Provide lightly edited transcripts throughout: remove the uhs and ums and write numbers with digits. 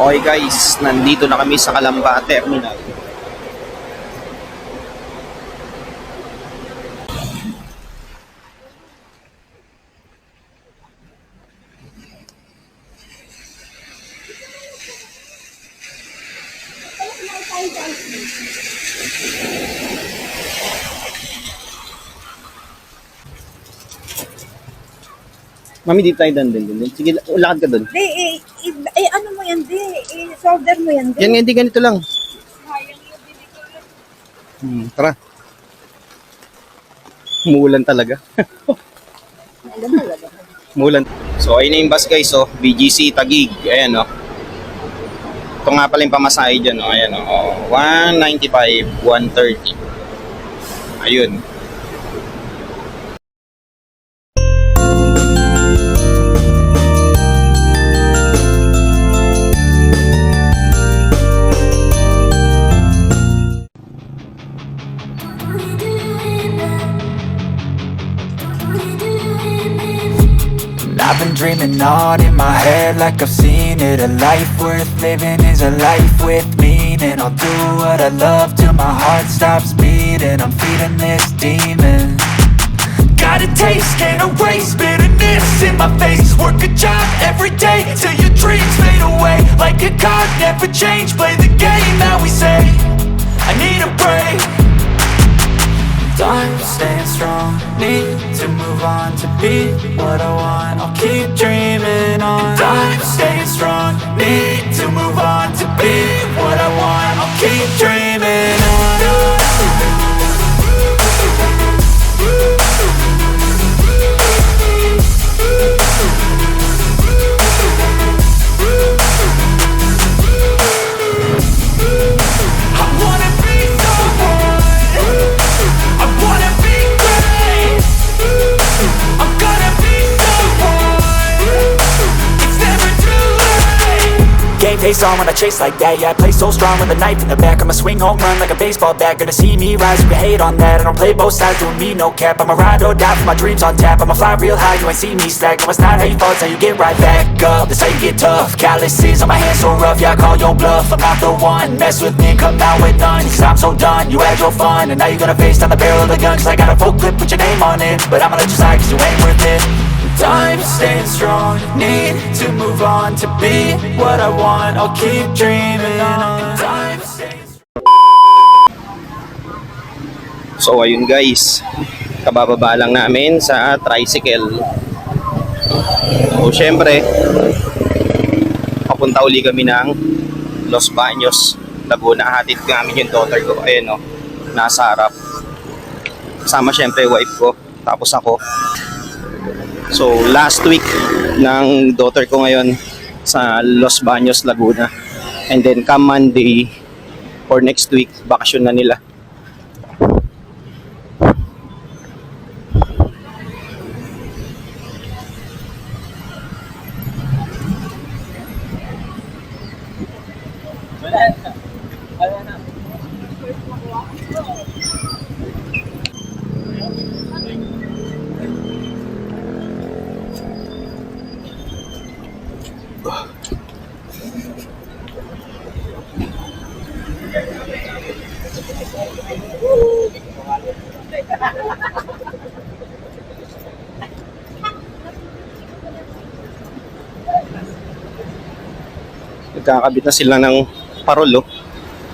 Okay guys, nandito na kami sa Calamba Terminal. Mami, dito tayo din. Sige, lakad ka doon. Ano mo yan, solder mo yan, Yan nga, hindi ganito lang. Tara. Umuulan talaga. Umuulan. So, ayun na yung bus guys, oh. BGC Taguig. Ayan, oh. Ito nga pala yung pamasahe dyan, oh. Ayan, oh. 195, 130. Ayun. I've been dreaming on in my head like I've seen it. A life worth living is a life with meaning. I'll do what I love till my heart stops beating. I'm feeding this demon. Got a taste, can't erase bitterness in my face. Work a job every day till your dreams fade away. Like a card, never change, play the game that we say. I need a break. Time staying strong, need to move on to be what I want. I'll keep dreaming on. Time staying strong, need to move on to be what I want. I'll keep dreaming on. Face on when I chase like that. Yeah, I play so strong with a knife in the back. I'ma swing home run like a baseball bat. Gonna see me rise, you can hate on that. I don't play both sides, doing me no cap. I'ma ride or die for my dreams on tap. I'ma fly real high, you ain't see me slack. No, it's not how you fall, it's how you get right back up. That's how you get tough. Calluses on my hands so rough, yeah, I call your bluff. I'm not the one, mess with me, come out with none. Cause I'm so done, you had your fun. And now you're gonna face down the barrel of the gun. Cause I got a full clip, put your name on it. But I'ma let you slide cause you ain't worth it. Time staying strong, need to move on to be what I want. I'll keep dreaming on. Time staying strong. So, ayun guys. Kabababa lang namin sa tricycle. So, syempre, papunta uli kami ng Los Baños, Laguna. Hatid namin yung daughter ko. Ayun, oh, nasa harap. Kasama syempre wife ko. Tapos ako. So, last week ng daughter ko ngayon sa Los Baños, Laguna. And then, come Monday or next week, bakasyon na nila. Nagkakabit na sila ng parol, oh.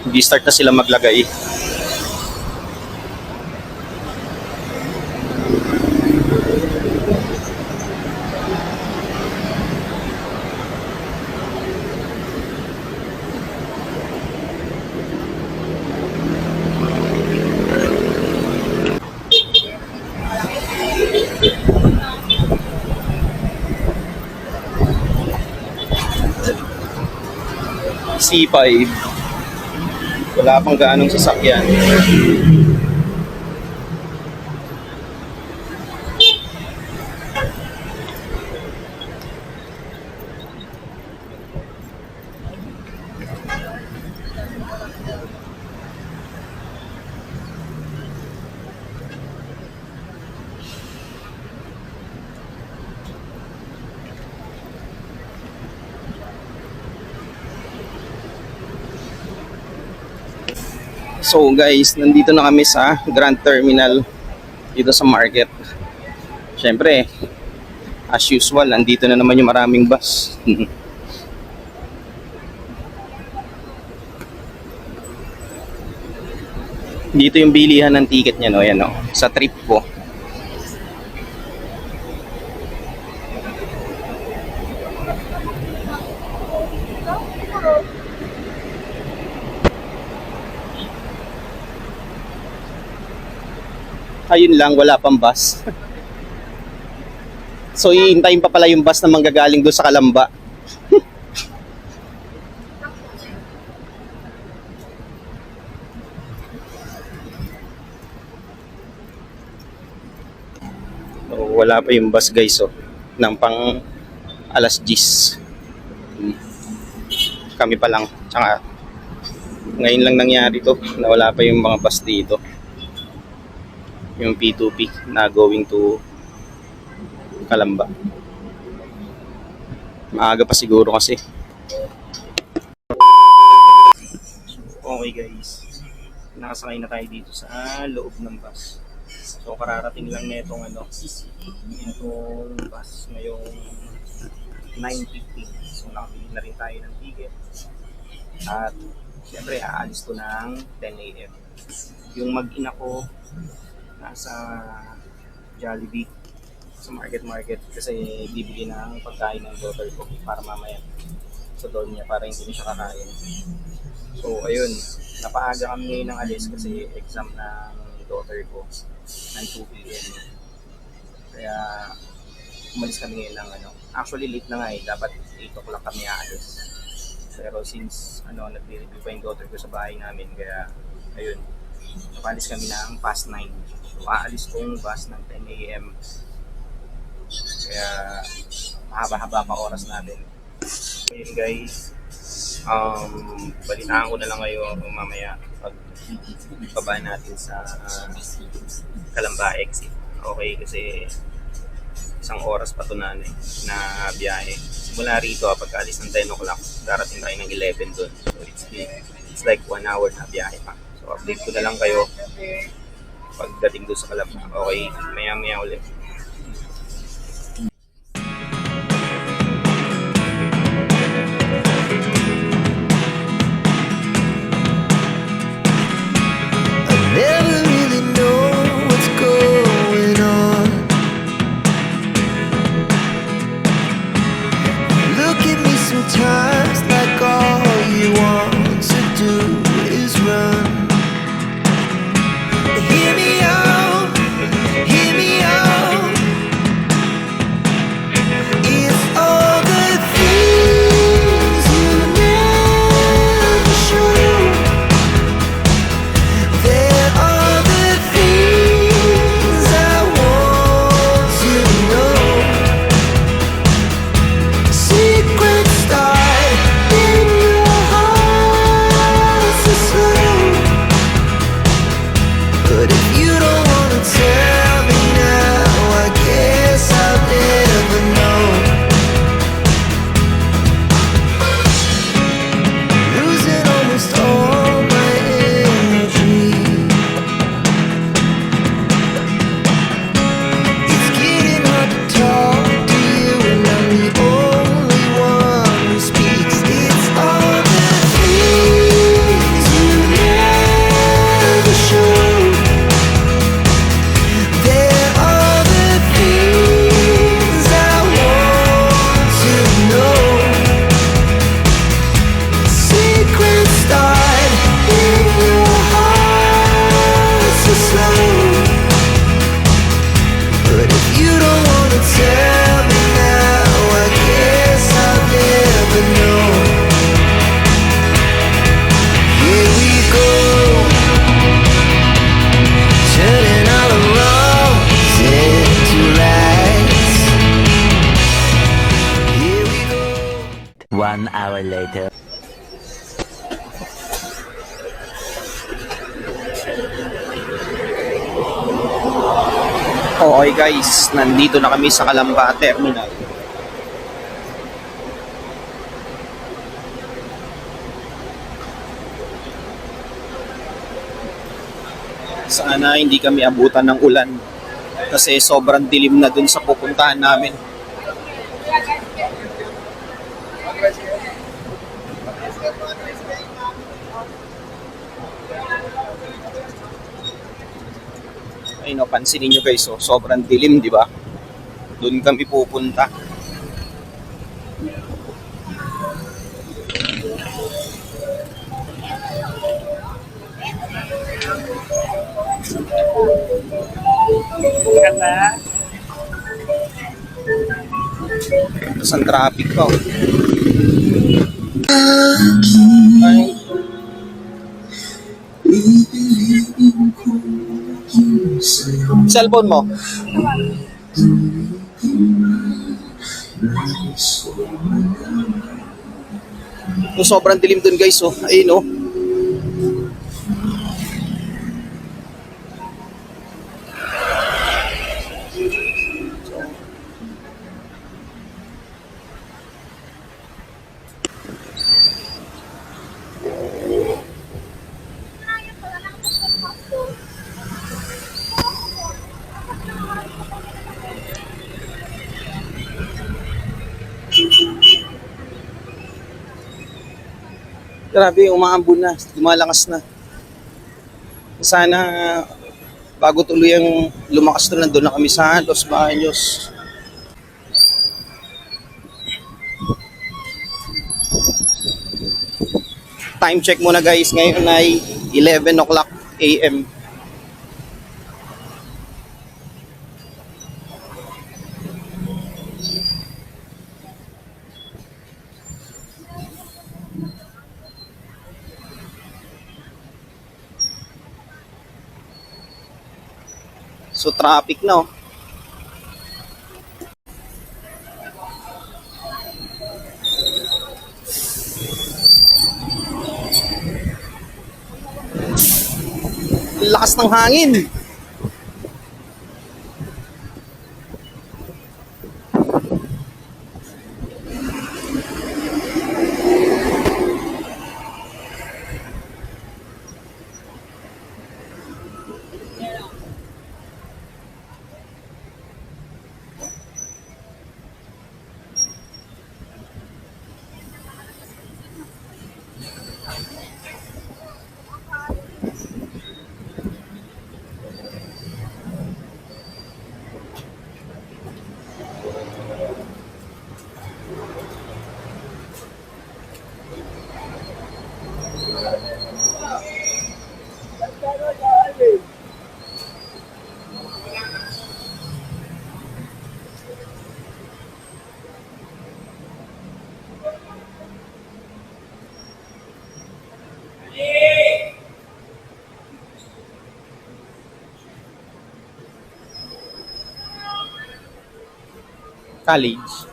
Hindi start na sila maglagay. C5. Wala pang gaanong sasakyan. So guys, nandito na kami sa Grand Terminal dito sa market. Siyempre, as usual, nandito na naman yung maraming bus. Dito yung bilihan ng ticket niya, no? Yan, no? Sa trip ko. Ayun lang, wala pang bus. So, iintayin pa pala yung bus na manggagaling doon sa Kalamba. So, wala pa yung bus guys, oh, ng pang alas 10. Kami pa lang. Tsaka, ngayon lang nangyari to na wala pa yung mga bus dito. Yung P2P na going to Kalamba. Maaga pa siguro kasi. Okay guys, nakasakay na tayo dito sa loob ng bus. So kararating lang na itong bus ngayong 9:15. So nakabili na rin tayo ng ticket. At syempre aalis to ng 10 AM. Yung mag-ina ko nasa Jollibee sa market kasi bibili ng pagkain ng daughter ko para mamaya sa doon niya para hindi siya kakain. So ayun, napaaga kami ngayon ng alis kasi exam ng daughter ko ng 2 PM. Kaya umalis kami ngayon ng actually late na nga dapat 8 o'clock kami aalis. Pero since nagre-review pa yung daughter ko sa bahay namin kaya ayun, napalis kami ng past 9. So aalis kong bus ng 10 AM. Kaya mahaba-haba pa oras natin. Ayun guys, balitaan ko na lang kayo mamaya pag baba natin sa Kalamba exit. Okay, kasi isang oras pa ito na biyahe. Mula rito, pagka-alis ng 10 o'clock, darating tayo ng 11 doon. So it's like 1 hour na biyahe pa. So update ko na lang kayo pagdating doon sa Kalamba. Okay, maya-maya ulit. Never really know what's going on. Look at me sometimes like all you want to do is run. Hear me out, hear me out. It's all the things you never show. There are the things I want to know. Secrets start in your heart so slow. But if you don't wanna tell me now, I guess I'll never know. Losing almost all my energy. It's getting hard to talk to you, and I'm the only one who speaks. It's all the things you never show. There are the things I want to know. Secrets start in your heart so slow. But if you don't wanna tell me now, I guess I'll never know. Here we go, turning all the wrongs into rights. Here we go. 1 hour later. Okay guys, nandito na kami sa Kalamba Terminal. Sana hindi kami abutan ng ulan kasi sobrang dilim na dun sa pupuntahan namin. Ay no, pansinin nyo guys, oh, sobrang dilim, di ba? Doon kami pupunta. Tapos ang traffic pa. Oh. Ay. Cellphone mo. So, sobrang dilim dun guys, oh. Ayun, oh. Grabe, umaambon na, lumalakas na. Sana bago tuloy ang lumakas na nandun na kami sa Los Baños. Time check muna guys, ngayon ay 11 o'clock AM. So traffic na, oh. Lakas ng hangin. College.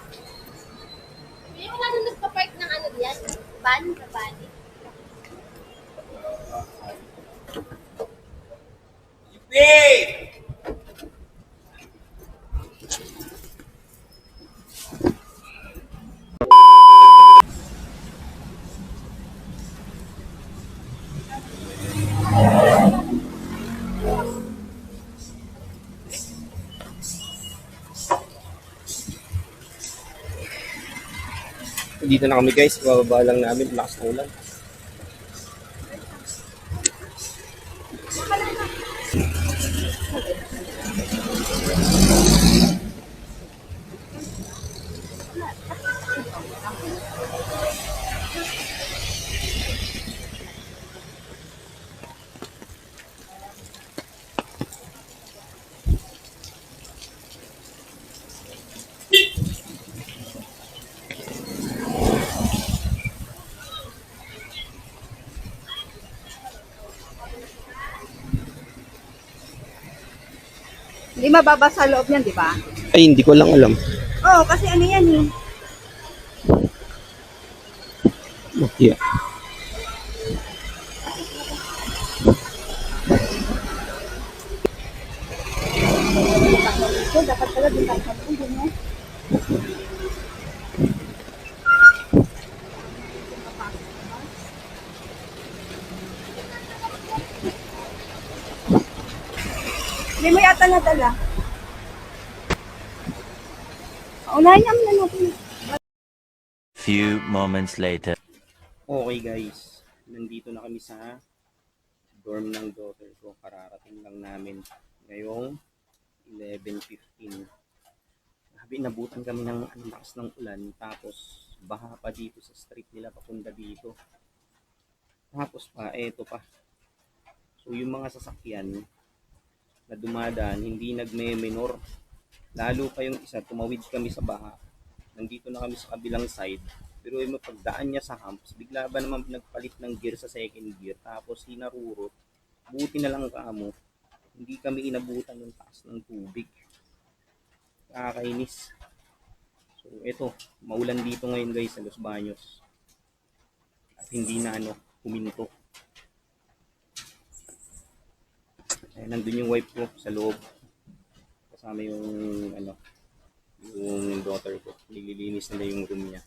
May wala nang nagpa-park ng ano diyan? Van na van. Dito na kami guys, bababa lang namin, lakas ng ulan. Hindi mababasa loob niyan, di ba? Ay, hindi ko lang alam. Oo, kasi ano yan eh. Yeah. So, dapat pala din tayo sa puso, no? Hindi mo yata nadala. Unahin naman na natin. Few moments later. Okay guys, nandito na kami sa dorm ng daughter ko. Kararating lang namin ngayong 11:15. Grabe, nabutan kami ng ang lakas ng ulan. Tapos baha pa dito sa street nila papunta dito. Tapos pa, eto pa. So yung mga sasakyan na dumadaan, hindi nagme-minor. Lalo pa yung isa, tumawid kami sa baha. Nandito na kami sa kabilang side. Pero yung pagdaan niya sa humps, bigla ba naman nagpalit ng gear sa second gear, tapos hinarurot. Buti na lang kamo, hindi kami inabutan ng taas ng tubig. Nakakainis. So eto, maulan dito ngayon guys sa Los Baños. At hindi na huminto. Eh, nandun yung wife ko sa loob. Kasama yung yung daughter ko. Nililinis nila yung room niya.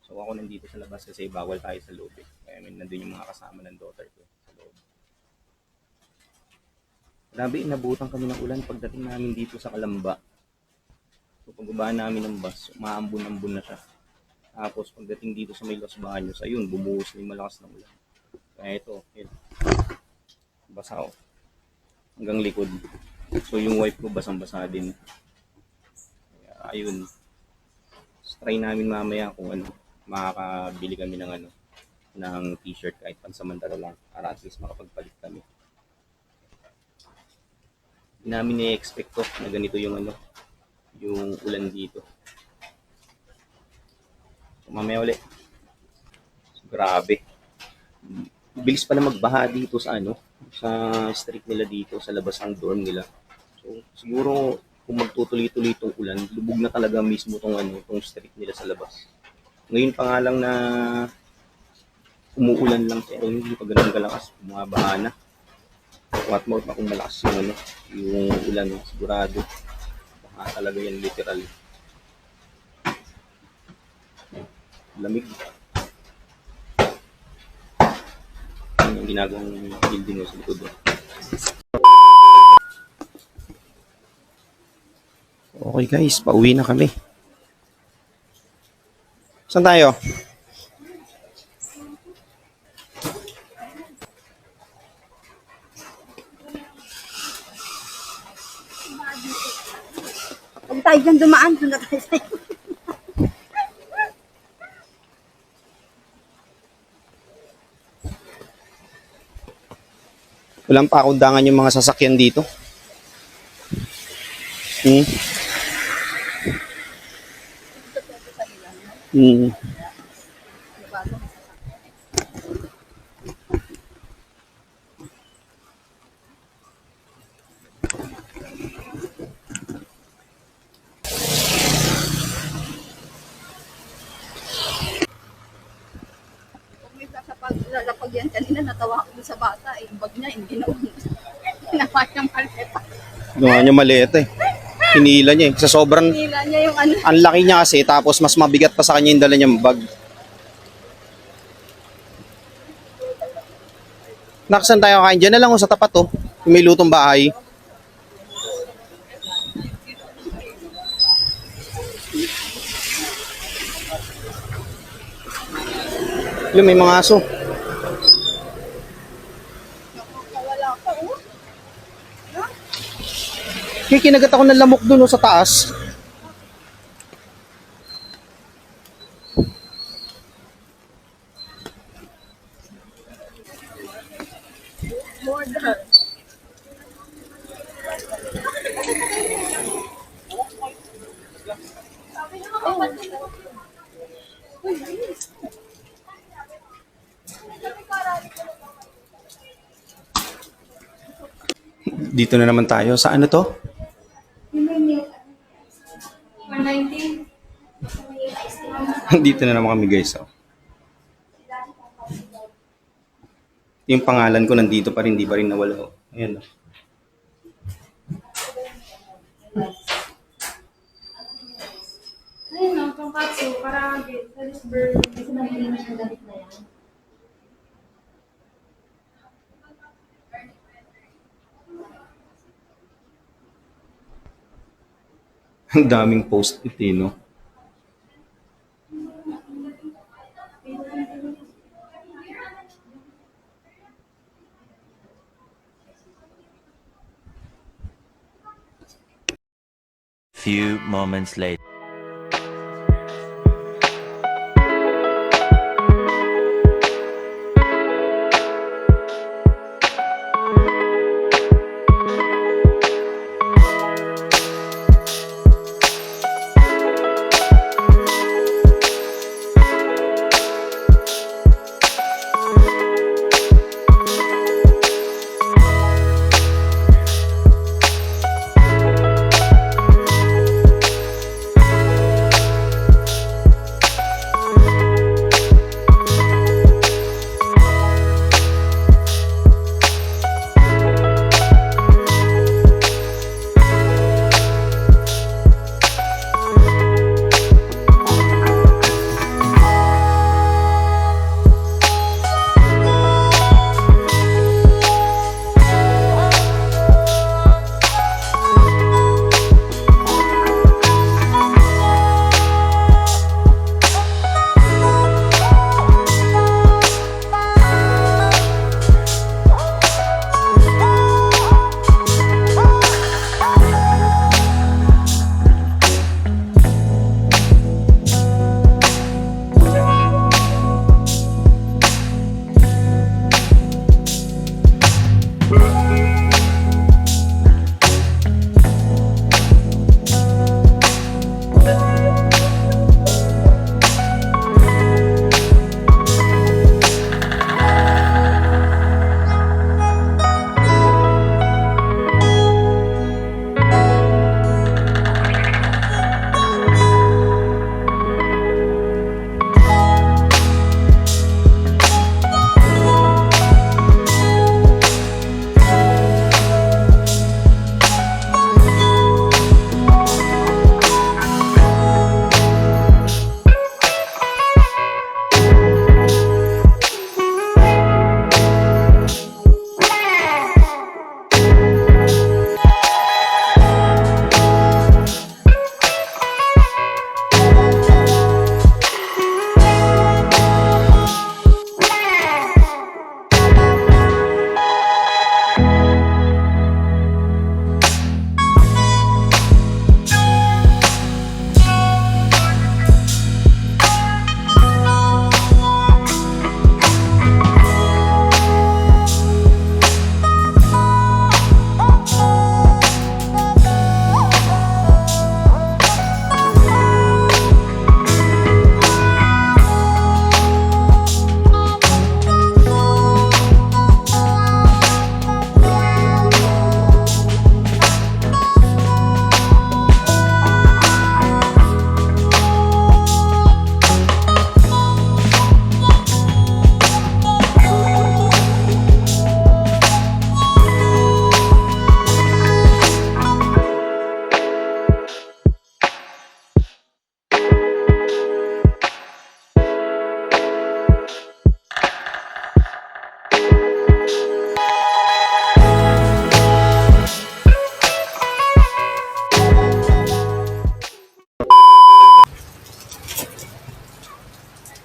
So ako nandito sa labas kasi bawal tayo sa loob eh. Kaya nandun yung mga kasama ng daughter ko sa loob. Grabe, inabutan kami ng ulan pagdating namin dito sa Kalamba. So pagbaba namin ng bus, umaambon-ambon na siya. Tapos pagdating dito sa may Los Baños, ayun, bumuhos na yung malakas ng ulan. Kaya ito, yun. Basa ako. Hanggang likod. So yung wife ko basang-basa din. Kaya, ayun. So, try namin mamaya kung makakabili kami ng t-shirt kahit pansamantala lang para at least makapagpalit kami. Hindi namin i-expect to na ganito yung yung ulan dito. So, mamaya ulit. So, grabe. Bilis pala magbaha dito sa sa street nila dito sa labas ng dorm nila. So siguro kung magtutuloy-tuloy itong ulan, lubog na talaga mismo tong street nila sa labas. Ngayon pa nga lang na umuulan lang pero hindi pa ganun kalakas, bumabaha na. What more pa kung malakas yung ulan, sigurado. Baha talaga yan literal. Lamig. Yung ginagawang building sa likod. Okay guys, pauwi na kami. Saan tayo? Huwag tayo dyan dumaan. Doon na tayo sa'yo. Walang pakundangan yung mga sasakyan dito. Lalapag yan kanina, natawa ako sa bata. Yung bag niya, yung ginawa niya. Ginawa niyang maleta. Ginawa niya maliit eh. Hinila niya eh. Sa sobrang, Nila niya yung ang laki niya kasi tapos mas mabigat pa sa kanya yung dala niyang bag. Nakasan tayo kain? Diyan na lang sa tapat oh. Yung may lutong bahay. Yung may mga aso. wala ka, oh. Kaya kinagat ako ng lamok dun sa taas. Border. Dito na naman tayo. Sa ano to? 190. Dito na naman kami guys. Oh. Yung pangalan ko nandito pa rin, di pa rin nawala. Oh. Ayan. Oh. Ayun no, tonkatsu, karage, Salisbury. Kasi nabili siya damit na yan. Ang daming post-it eh, no? Few moments later.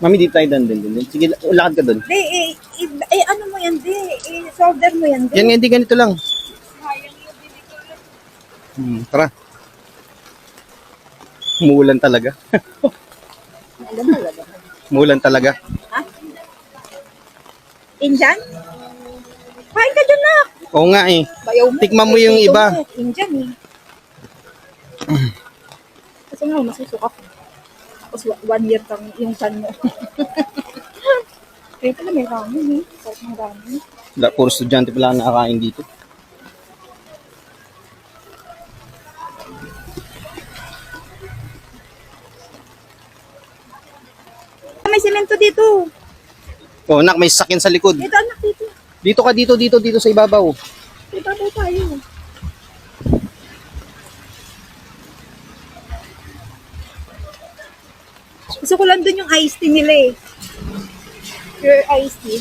Mami, dito tayo din. Sige, lakad ka doon. Di, ano mo yan, di. Shoulder mo yan, di. Yan nga, hindi ganito lang. Tara. Umuulan talaga. Alam mo, talaga. Umuulan talaga. Indian? Kain ka dyan na. Oo nga eh. Bayaw mo. Tikman mo yung Ito iba. mo, Indian eh. Kasi nga, masusuka ko. Tapos 1 year kang yung son mo. Kaya pala may ramen eh. Sarap ng ramen. Puro estudyante pala ang nakakain dito. May semento dito. Oh, nak, may sasakyan sa likod. Dito anak, dito. Dito ka, dito sa ibabaw. Dito tayo. Gusto ko lang dun yung iced tea nila eh. Pure iced tea.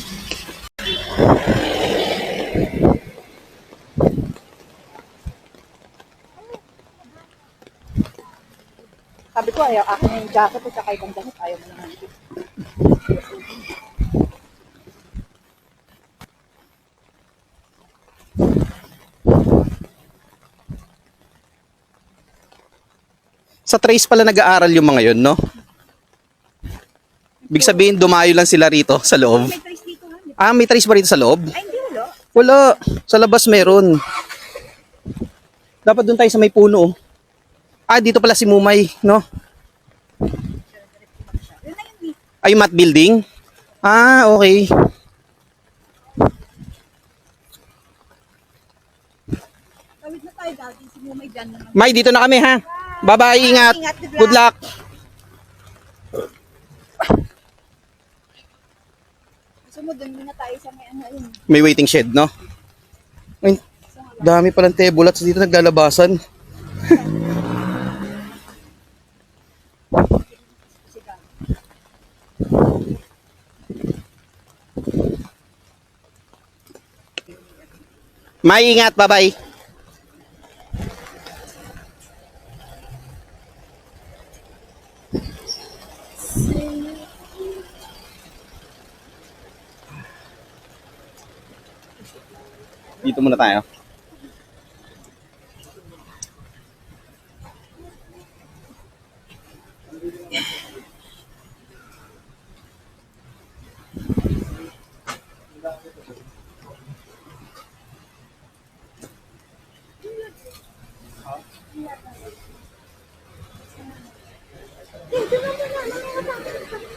Sabi ko, ayaw akin yung jacket at saka ibang damit. Ayaw mo naman. Sa Trace pala nag-aaral yung mga yun, no? Ibig sabihin, dumayo lang sila rito sa loob. May trace dito nga. Ah, may Trace ba rito sa loob? Ay, hindi wala. Wala. Sa labas meron. Dapat doon tayo sa may puno. Oh. Ah, dito pala si Mumay, no? Yun na yun. Ay, mat building? Ah, okay. Tawid na tayo dati. Si Mumay dyan naman. May, dito na kami, ha? Bye-bye, ingat. Ingat, good Good luck. Sumunod muna tayo sa may ano yun. May waiting shed, no? Ay, dami palang tebulats dito naglalabasan. May, ingat. Bye-bye. Dito muna tayo.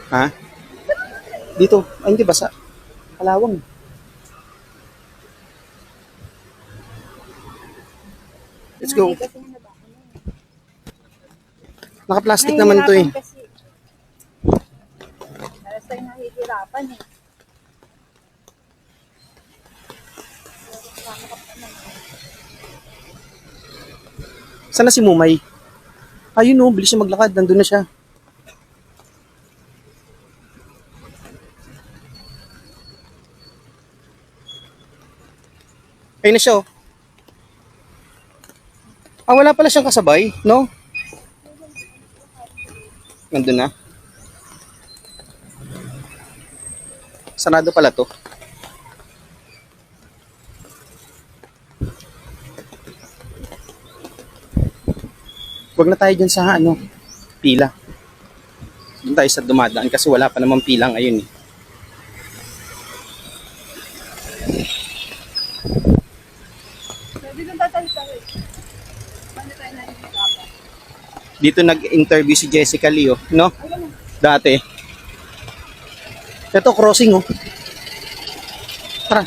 Ha? Dito. Ay, hindi basa. Kalawang. Let's go. Naka-plastic naman to eh. Alas tayo nahihirapan eh. Sana si Mumay? Ayun oh, bilis siya maglakad. Nandun na siya. Ayun na siya oh. Ah, wala pala siyang kasabay, no? Nandun na. Sarado pala to. Huwag na tayo dyan sa ano, pila. Doon tayo sa dumadaan kasi wala pa namang pila ngayon eh. Sabi doon tayo tayo. Paano tayo nahihirapan? Dito nag-interview si Jessica Lee, oh, no? Dati. Ito, crossing, oh. Tara.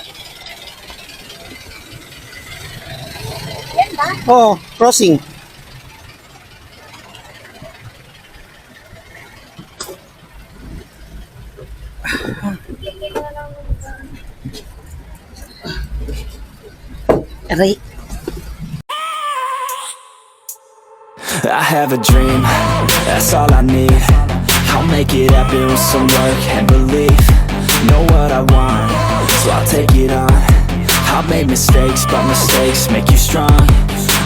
Yan ba? Oh, crossing. Aray. I have a dream, that's all I need. I'll make it happen with some work and belief. Know what I want, so I'll take it on. I've made mistakes, but mistakes make you strong.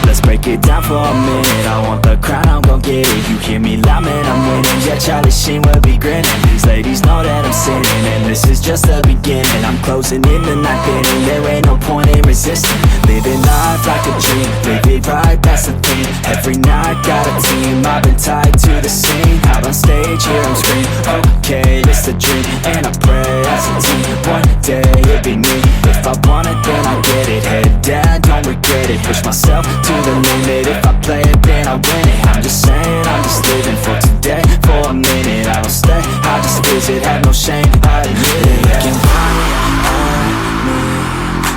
Let's break it down for a minute. I want the crown, I'm gon' get it. You hear me loud, man, I'm winning. Yeah, Charlie Sheen will be grinning. These ladies know that I'm sinning, and this is just the beginning. I'm closing in the ninth inning. There ain't no point in resisting. Living life like a dream, live it right, that's the thing. Every night, got a team, I've been tied to the scene. Out on stage, hear them scream. Okay, it's a dream, and I pray as a team. One day, it'll be me. If I want it, then I get it. Head down, don't regret it. Push myself to the limit. If I play it, then I win it. I'm just saying, I'm just living for today. For a minute, I don't stay, I just visit. Have no shame, I admit it. Looking right at me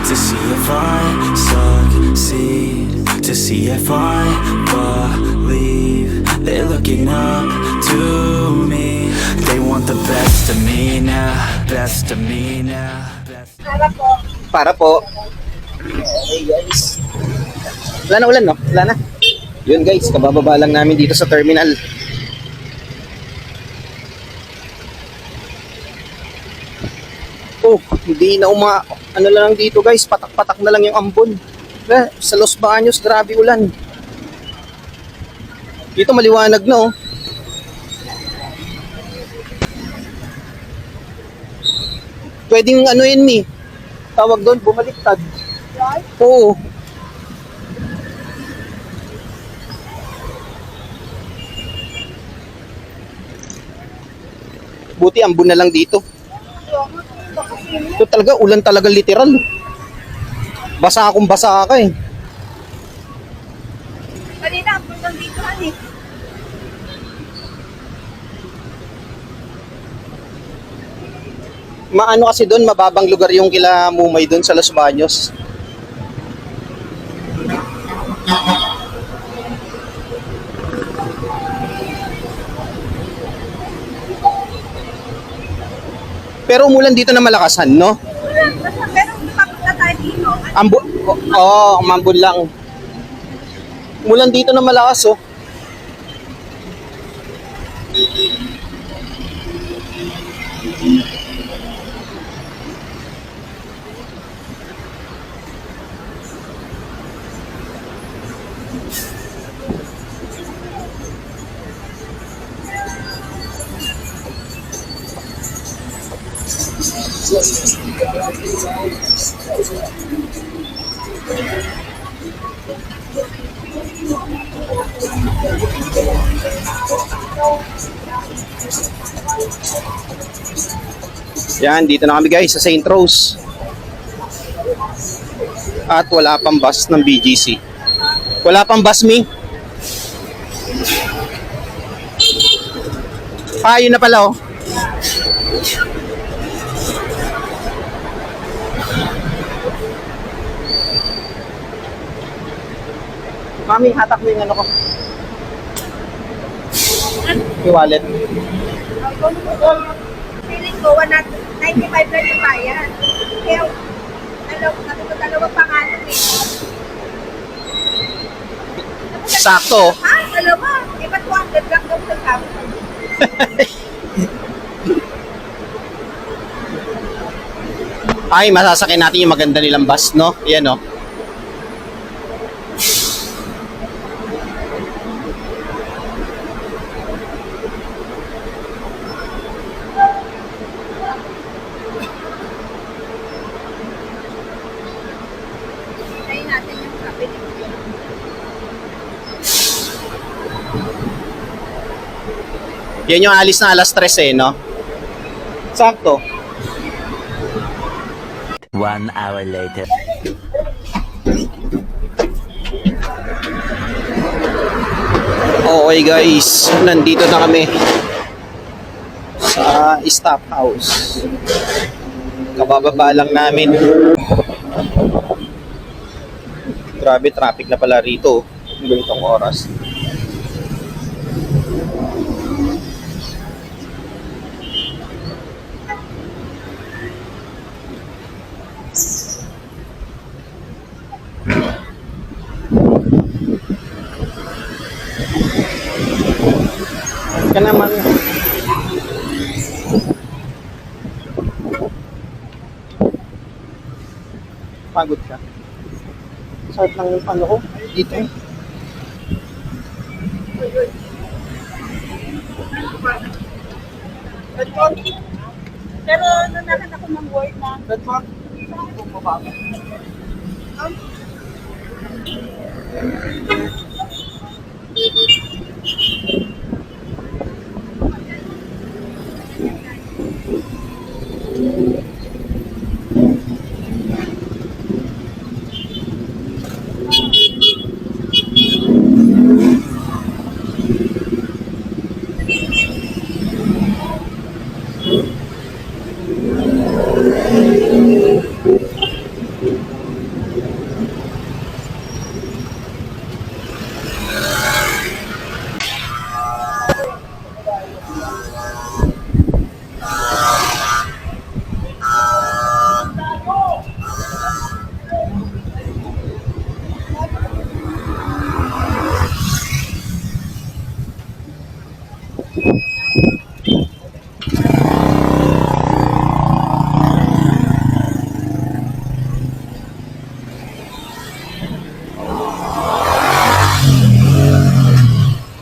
to see if I succeed, to see if I believe. They're looking up to me. They want the best of me now, best of me now. Para po. Para po. Okay guys. Wala na ulan, no? Wala na. Yun guys, kabababa lang namin dito sa terminal. Oh, hindi na ano lang dito guys, patak-patak na lang yung ambon. Sa Los Baños, grabe ulan. Dito maliwanag na oh. Pwedeng ano yun eh. Tawag doon, bumaliktad. Oo. Buti ambon na lang dito. Ito talaga, ulan talaga literal. Basa akong basa ka eh. Kanina, hanggang dito eh. Maano kasi doon, mababang lugar yung kila Mumay doon sa Los Baños. Pero umulan dito na malakasan, no? Pero papunta tayo dito. Ambon, mambon lang. Umulan dito na malakas, oh. Yan, dito na kami guys sa St. Rose. At wala pang bus ng BGC. Wala pang bus, Mi? Yun na pala, oh. Mami, hatak mo yung ano ko. Yung wallet. Feeling ko, 95 na yung bayan. Kaya, dalawa pangalan eh. Sakto. Ha? Dalawa? Eh, ba't 200 lang daw sa sabi? Ay, masasakay natin yung maganda nilang bus, no? Yan, no? Tayo natin yung sabi. Yan yung alis na alas 3 eh, no? Sakto. 1 hour later. Okay guys, nandito na kami sa stop house. Kabababa lang namin. Grabe, traffic na pala rito. Ganitong oras. Ka naman. Pagod ka. Sakit lang yung ano ko. Dito eh. Pero nanahan ako ng word na. Red Mark. Bumababa.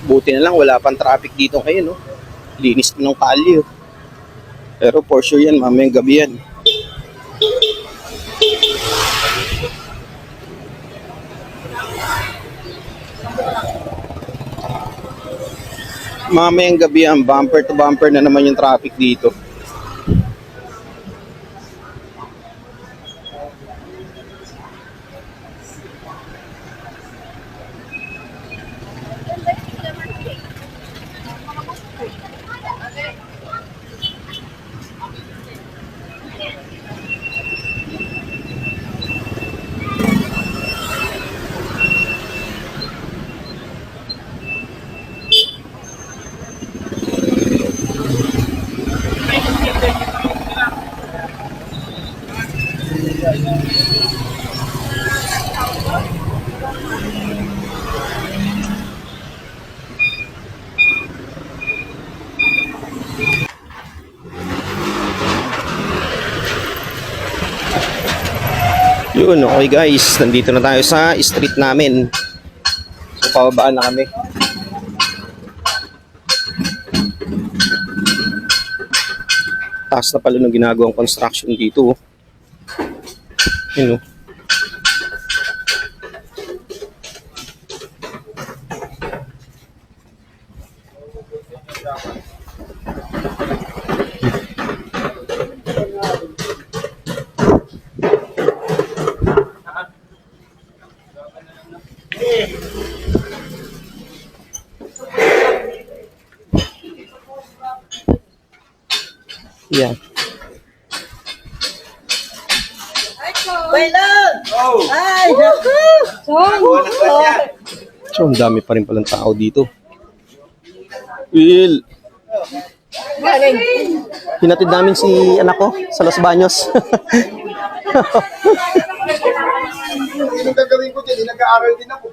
Buti na lang wala pang traffic dito ngayon, no? Linis ng kalye. Pero for sure yan, mamayang gabi yan. Mamayang gabi yan, bumper to bumper na naman yung traffic dito. Yun, okay guys, nandito na tayo sa street namin. So, pababaan na kami. Taas na pala nung ginagawang construction dito. Yun, oh. Yan. So, ang dami pa rin palang tao dito. Will! Hinatid namin si anak ko sa Los Baños. Yung gagawin ko din, nag-aaral din ako.